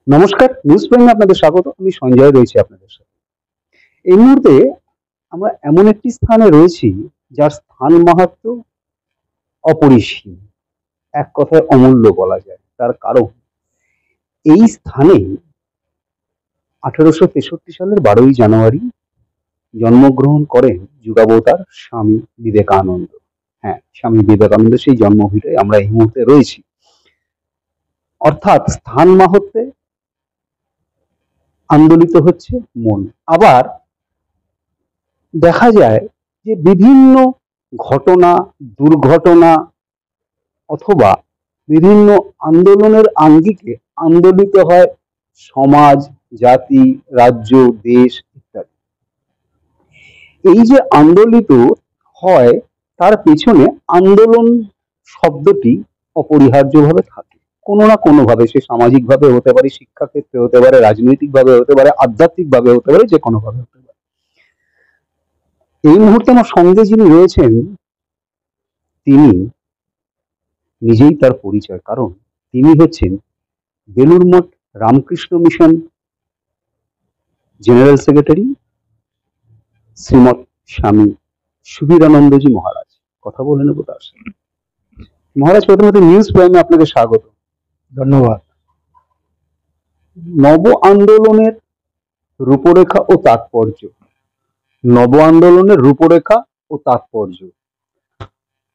নমস্কার, নিউজ প্রাইমে আপনাদের স্বাগত। আমি সঞ্জয় রয়েছি আপনাদের সাথে। এই মুহূর্তে আমরা এমন একটি স্থানে রয়েছি যার স্থান মাহাত্ম্য অপরিসীম, এক কথায় অমূল্য বলা যায়। তার কারণ এই স্থানে 1863 সালের 12ই জানুয়ারি জন্মগ্রহণ করেন যুগাবতার স্বামী বিবেকানন্দ। হ্যাঁ, স্বামী বিবেকানন্দ সেই জন্মভিটায় আমরা এই মুহূর্তে রয়েছি। অর্থাৎ স্থান মাহাত্ম্যে আন্দোলিত হচ্ছে মন। আবার দেখা যায় যে বিভিন্ন ঘটনা, দুর্ঘটনা অথবা বিভিন্ন আন্দোলনের আঙ্গিকে আন্দোলিত হয় সমাজ, জাতি, রাজ্য, দেশ ইত্যাদি। এই যে আন্দোলিত হয় তার পেছনে আন্দোলন শব্দটি অপরিহার্যভাবে থাকে কোনো না কোনো ভাবে। সে সামাজিক ভাবে হতে পারে, শিক্ষাক্ষেত্রে হতে পারে, রাজনৈতিক ভাবে হতে পারে, আধ্যাত্মিক ভাবে হতে পারে, যে কোনো ভাবে হতে পারে। এই মুহূর্তে আমার সঙ্গে যিনি রয়েছেন তিনি নিজেই তার পরিচয়, কারণ তিনি হচ্ছেন Belur Math Ramakrishna Mission general secretary Srimat Swami Sudhiranandaji মহারাজ। কথা বলে নেব তার সাথে। মহারাজ, প্রথমত নিউজ প্রাইমে আপনাকে স্বাগত। ধন্যবাদ। নব আন্দোলনের রূপরেখা ও তাৎপর্য, নব আন্দোলনের রূপরেখা ও তাৎপর্য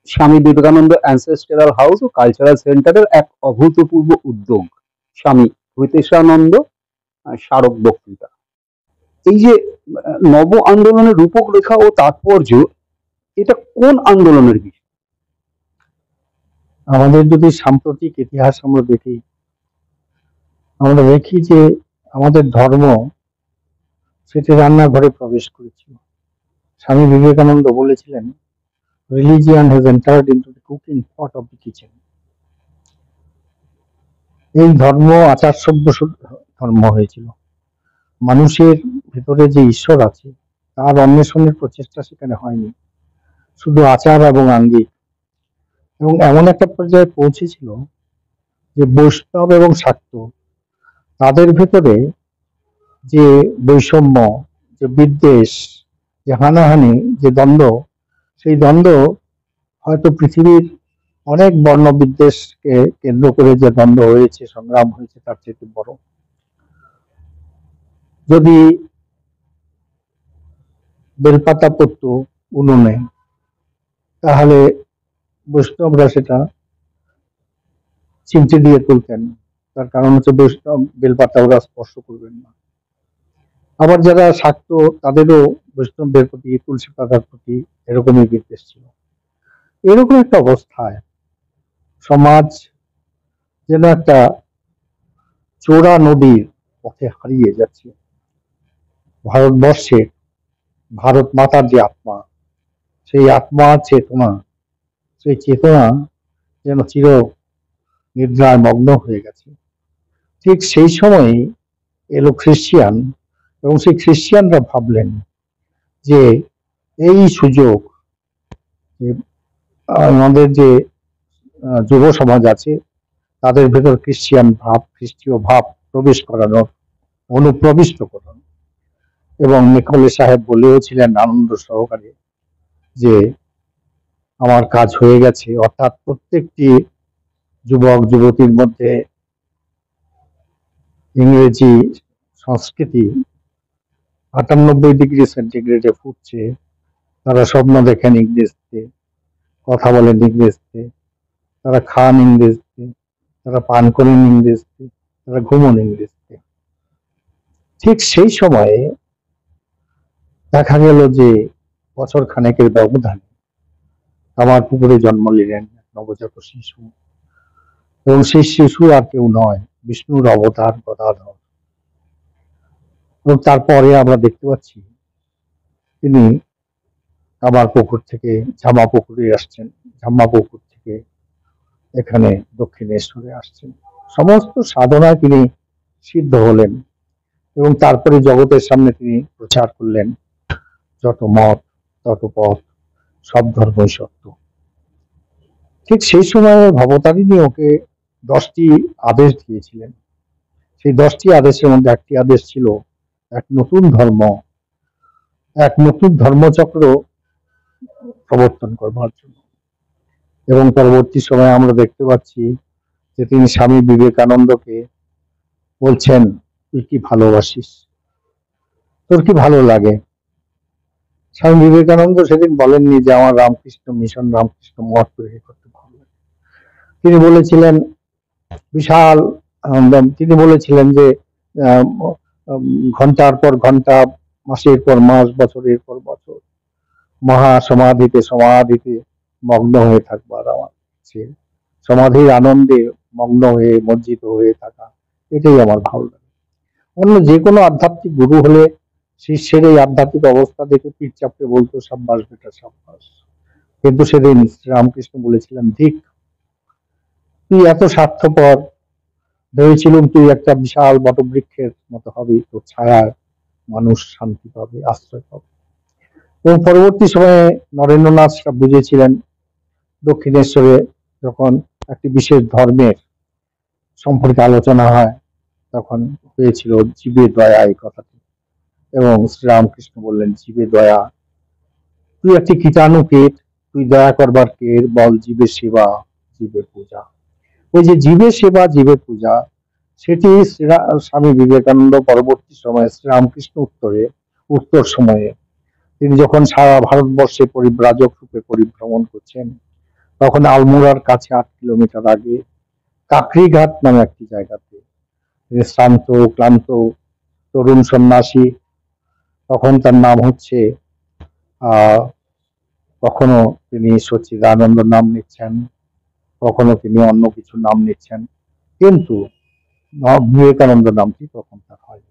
স্বামী বিবেকানন্দ অ্যানসেস্টরাল হাউস ও কালচারাল সেন্টারের এক অভূতপূর্ব উদ্যোগ, স্বামী হিতেশানন্দ স্মারক বক্তৃতা। এই যে নব আন্দোলনের রূপরেখা ও তাৎপর্য, এটা কোন আন্দোলনের বিষয়? আমাদের যদি সাম্প্রতিক ইতিহাস আমরা দেখি যে আমাদের ধর্ম সেটি রান্নাঘরে প্রবেশ করেছিল। স্বামী বিবেকানন্দ বলেছিলেন, religion has entered into the cooking pot of the kitchen. এই ধর্ম আচার সভ্য ধর্ম হয়েছিল। মানুষের ভেতরে যে ঈশ্বর আছে তার অন্বেষণের প্রচেষ্টা সেখানে হয়নি, শুধু আচার এবং আঙ্গিক। এবং এমন একটা পর্যায়ে পৌঁছেছিল যে বৈষ্ণব এবং শাক্ত তাদের ভেতরে যে বৈষম্য, যে বিদ্বেষ, যে হানাহানি, যে দ্বন্দ্ব, সেই দ্বন্দ্ব হয়তো পৃথিবীর অনেক বর্ণ বিদ্বেষকে কেন্দ্র করে যে দ্বন্দ্ব হয়েছে, সংগ্রাম হয়েছে, তার চেয়ে বড়। যদি বেলপাতা পড়তো উনুনে, তাহলে বৈষ্ণবরা সেটা চিমচি দিয়ে তুলতেন। তার কারণ হচ্ছে বৈষ্ণব বেলপাতা ওরা স্পর্শ করবেন না। আবার যারা শাক্ত তাদেরও বৈষ্ণবদের প্রতি, তুলসী পাতার প্রতি এরকমই বিদ্বেষ ছিল। এরকম একটা অবস্থায় সমাজ যেন একটা চোরা নদীর পথে হারিয়ে যাচ্ছে। ভারতবর্ষে ভারত মাতার যে আত্মা, সেই আত্মা চেতনা, সেই চেতনা যেন চির নিদ্রায় মগ্ন হয়ে গেছে। ঠিক সেই সময় এলো খ্রিস্টিয়ান, এবং সেই খ্রিস্টিয়ানরা ভাবলেন যে এই সুযোগ, আমাদের যে যুব সমাজ আছে তাদের ভেতর খ্রিস্টিয়ান ভাব, খ্রিস্টীয় ভাব প্রবেশ করানোর, অনুপ্রবিষ্ট করানো। এবং মেকলে সাহেব বলেও ছিলেন আনন্দ সহকারে যে আমার কাজ হয়ে গেছে। অর্থাৎ প্রত্যেকটি যুবক যুবতীর মধ্যে ইংরেজি সংস্কৃতি 98 ডিগ্রি সেন্টিগ্রেডে ফুটছে। তারা স্বপ্ন দেখেন ইংরেজিতে, কথা বলেন ইংরেজিতে, তারা খান ইংরেজিতে, তারা পান করেন ইংরেজিতে, তারা ঘুমন ইংরেজিতে। ঠিক সেই সময়ে দেখা গেল যে বছর খানেকের ব্যবধানে আমার পুকুরে জন্ম নিলেন নবজাত শিশু, এবং সেই শিশু আর কেউ নয়, বিষ্ণুর অবতার গদাধর। এবং তারপরে আমরা দেখতে পাচ্ছি তিনি আমার পুকুর থেকে ঝামা পুকুরে আসছেন, ঝামা পুকুর থেকে এখানে দক্ষিণেশ্বরে আসছেন। সমস্ত সাধনায় তিনি সিদ্ধ হলেন, এবং তারপরে জগতের সামনে তিনি প্রচার করলেন, যত মত তত পথ, সব ধর্মই সত্য। ঠিক সেই সময়ে ভবতারিণী ওকে 10টি আদেশ দিয়েছিলেন। সেই 10টি আদেশের মধ্যে একটি আদেশ ছিল এক নতুন ধর্ম, এক নতুন ধর্মচক্র প্রবর্তন করবার জন্য। এবং পরবর্তী সময়ে আমরা দেখতে পাচ্ছি যে তিনি স্বামী বিবেকানন্দকে বলছেন, তুই কি ভালোবাসিস, তোর কি ভালো লাগে? স্বামী বিবেকানন্দ সেদিন বলেননি যে আমার রামকৃষ্ণ মিশন, রামকৃষ্ণ মঠ তৈরি করতে ভালো লাগে। তিনি বলেছিলেন বিশাল তিনি বলেছিলেন যে আহ, ঘন্টার পর ঘন্টা, মাসের পর মাস, বছরের পর বছর মহা সমাধিতে সমাধিতে মগ্ন হয়ে থাকবার আমার ইচ্ছে, সমাধির আনন্দে মগ্ন হয়ে মজ্জিত হয়ে থাকা, এটাই আমার ভালো লাগে। অন্য যে কোনো আধ্যাত্মিক গুরু হলে শিষ্যের এই আধ্যাত্মিক অবস্থা দেখে পিঠ চাপড়ে বলতো সাব্বাস বেটা সাব্বাস। কিন্তু সেদিন রামকৃষ্ণ বলেছিলেন, ঠিক তুই এত স্বার্থপর, ভেবেছিলাম তুই একটা বিশাল বটবৃক্ষের মতো হবি, তোর ছায়ায় মানুষ শান্তি পাবে, আশ্রয় পাবে। এবং পরবর্তী সময়ে নরেন্দ্রনাথ বুঝেছিলেন, দক্ষিণেশ্বরে যখন একটি বিশেষ ধর্মের সম্পর্কে আলোচনা হয় তখন হয়েছিল জীবে দয়া এই কথাটি, এবং শ্রীরামকৃষ্ণ বললেন, জীবে দয়া, তুই একটি কীটাণু কীট, তুই দয়া করবার কে, বল জীবের সেবা জীবের পূজা। ওই যে জীবের সেবা জীবের পূজা, সেটি স্বামী বিবেকানন্দ পরবর্তী সময়ে শ্রীরামকৃষ্ণ উত্তর সময়ে তিনি যখন সারা ভারতবর্ষে পরিব্রাজক রূপে পরিভ্রমণ করছেন, তখন আলমোড়ার কাছে 8 কিলোমিটার আগে কাকরিঘাট নামে একটি জায়গাতে তিনি শ্রান্ত ক্লান্ত তরুণ সন্ন্যাসী, তখন তার নাম হচ্ছে কখনো তিনি সচ্চিদানন্দ নাম নিচ্ছেন, কখনো তিনি অন্য কিছু নাম নিচ্ছেন, কিন্তু বিবেকানন্দ নামটি তখন তার হয়।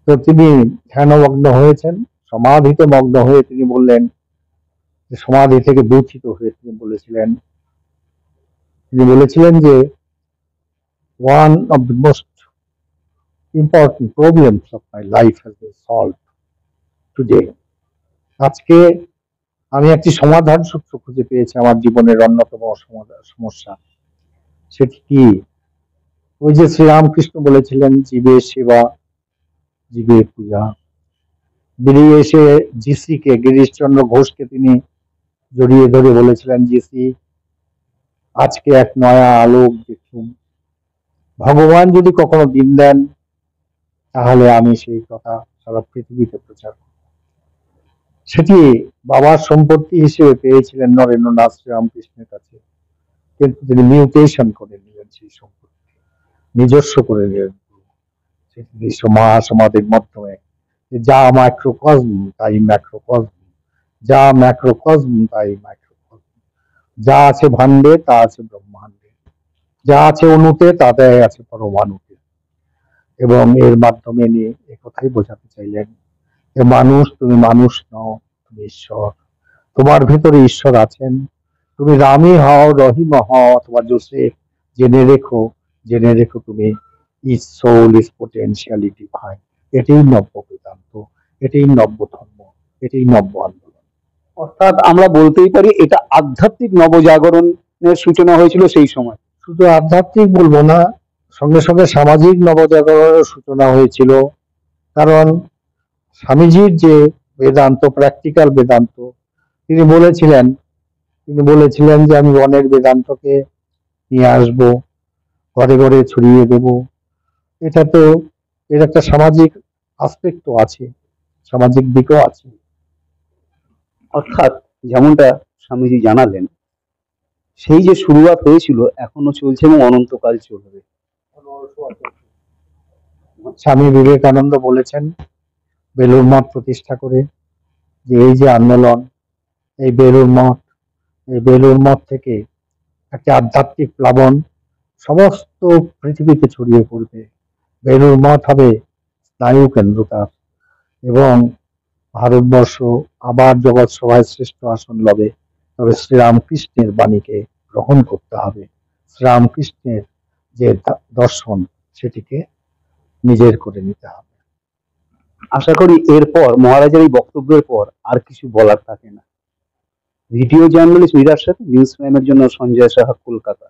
তো তিনি ধ্যানমগ্ন হয়েছেন, সমাধিতে মগ্ন হয়ে তিনি বললেন, যে সমাধি থেকে দূষিত হয়ে তিনি বলেছিলেন যে one of the most important problems of my life has been solved today. আজকে আমি একটি সমাধান সূত্র খুঁজে পেয়েছি আমার জীবনের অন্যতম সমস্যা। সেটি কি? ওই যে শ্রীরামকৃষ্ণ বলেছিলেন, জীবের সেবা জীবের পূজা। বেরিয়ে এসে জিসিকে, গিরিশচন্দ্র ঘোষকে তিনি জড়িয়ে ধরে বলেছিলেন, জিসি আজকে এক নয়া আলোক দেখুন, ভগবান যদি কখনো দিন দেন তাহলে আমি সেই কথা সারা পৃথিবীতে প্রচার করব। সেটি বাবার সম্পত্তি হিসেবে পেয়েছিলেন নরেন্দ্রনাথ শ্রীরামকৃষ্ণের কাছে, কিন্তু তিনি মিউটেশন করে নিলেন সেই সম্পত্তি, নিজস্ব করে নিলেন। সেটি সমাধির মাধ্যমে যা মাইক্রোকজম তাই ম্যাক্রোকজম, যা ম্যাক্রোকজম তাই মাইক্রোকজম, যা আছে ভাণ্ডে তা আছে ব্রহ্মাণ্ডে, যা আছে অণুতে তাতে আছে পরমাণুতে। এবং এর মাধ্যমে নিয়ে একথাই বোঝাতে চাইলেন যে মানুষ, তুমি মানুষ নও, তুমি ঈশ্বর, তোমার ভেতরে ঈশ্বর আছেন। তুমি রামী হও, রহিম হও অথবা জোসেফ, জেনে রেখো তুমি each soul is potentially divine. এটাই নব্য বেদান্ত, এটাই নব্য ধর্ম, এটাই নব্য আন্দোলন। অর্থাৎ আমরা বলতেই পারি এটা আধ্যাত্মিক নবজাগরণের সূচনা হয়েছিল সেই সময়। শুধু আধ্যাত্মিক বলবো না, সঙ্গে সঙ্গে সামাজিক নবজাগরণের সূচনা হয়েছিল। কারণ স্বামীজির যে বেদান্ত, প্র্যাকটিক্যাল বেদান্ত, তিনি বলেছিলেন যে আমি বনের বেদান্তকে নিয়ে আসব, ঘরে ঘরে ছড়িয়ে দেব। এটা তো এর একটা সামাজিক আসপেক্টও আছে, সামাজিক দিকও আছে। অর্থাৎ যেমনটা স্বামীজি জানালেন, সেই যে শুরুয়াত হয়েছিল এখনো চলছে এবং অনন্তকাল চলবে। স্বামী বিবেকানন্দ বলেছেন বেলুড় মঠ প্রতিষ্ঠা করে যে এই যে আন্দোলন, এই বেলুড় মঠ থেকে একটা আধ্যাত্মিক প্লাবন সমস্ত পৃথিবীতে ছড়িয়ে পড়বে। বেলুড় মঠ হবে স্নায়ু কেন্দ্রকার, এবং ভারতবর্ষ আবার জগৎ সভায় শ্রেষ্ঠ আসন লবে। তবে শ্রীরামকৃষ্ণের বাণীকে গ্রহণ করতে হবে, শ্রীরামকৃষ্ণের যে দর্শন সেটিকে নিজের করে নিতে হবে। আশা করি এরপর মহারাজের এই বক্তব্যের পর আর কিছু বলার থাকে না। ভিডিও জার্নালিস্ট মীরার সাথে নিউজ প্রাইমের জন্য সঞ্জয় সাহা, কলকাতা।